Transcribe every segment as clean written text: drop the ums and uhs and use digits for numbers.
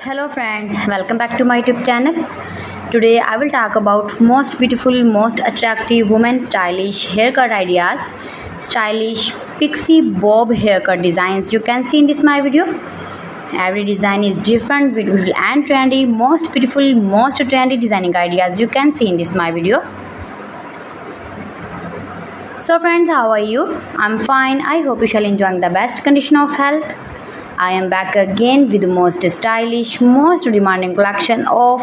Hello friends, welcome back to my YouTube channel. Today I will talk about most beautiful, most attractive women stylish haircut ideas, stylish pixie bob haircut designs you can see in this my video. Every design is different, beautiful and trendy. Most beautiful, most trendy designing ideas you can see in this my video. So friends, how are you? I'm fine. I hope you shall enjoy the best condition of health. I am back again with the most stylish, most demanding collection of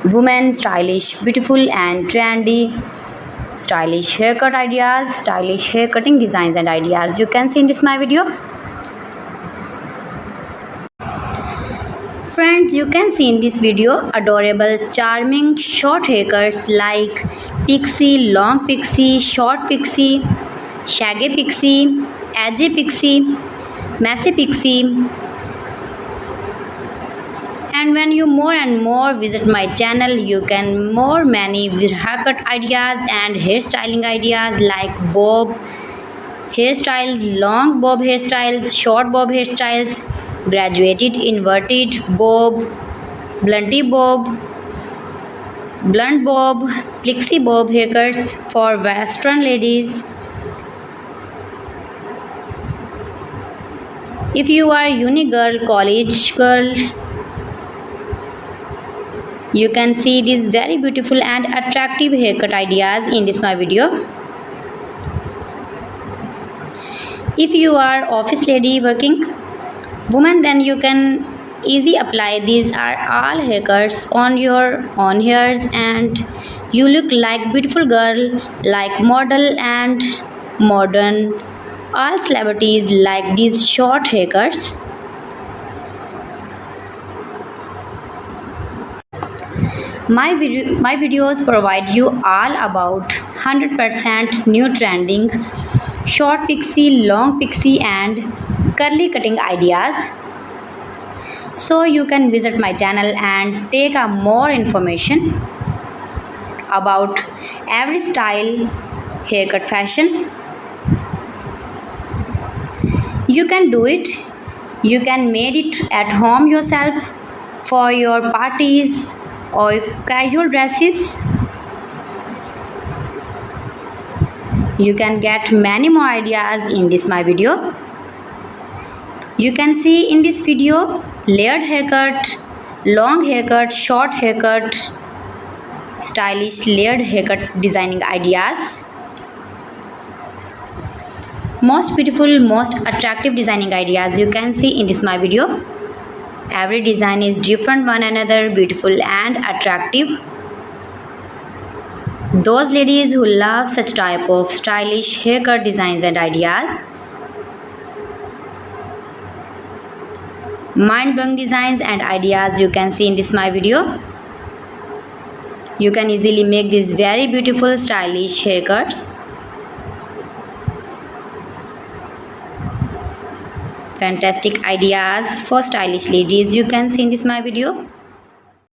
women stylish, beautiful and trendy stylish haircut ideas, stylish hair cutting designs and ideas you can see in this my video. Friends, you can see in this video adorable, charming short haircuts like pixie, long pixie, short pixie, shaggy pixie, edgy pixie, messy pixie. And when you more and more visit my channel, you can more many haircut ideas and hairstyling ideas like bob hairstyles, long bob hairstyles, short bob hairstyles, graduated inverted bob, blunty bob, blunt bob, pixie bob haircuts for western ladies. If you are uni girl, college girl, you can see these very beautiful and attractive haircut ideas in this my video. If you are office lady working woman, then you can easily apply these are all haircuts on your own hairs and you look like beautiful girl, like model and modern. All celebrities like these short haircuts. My videos provide you all about 100% new trending short pixie, long pixie and curly cutting ideas. So you can visit my channel and take a more information about every style haircut fashion. You can do it. You can make it at home yourself for your parties or casual dresses. You can get many more ideas in this my video. You can see in this video layered haircut, long haircut, short haircut, stylish layered haircut designing ideas. Most beautiful, most attractive designing ideas you can see in this my video. Every design is different one another, beautiful and attractive. Those ladies who love such type of stylish haircut designs and ideas, mind-blowing designs and ideas you can see in this my video. You can easily make these very beautiful stylish haircuts. Fantastic ideas for stylish ladies you can see in this my video.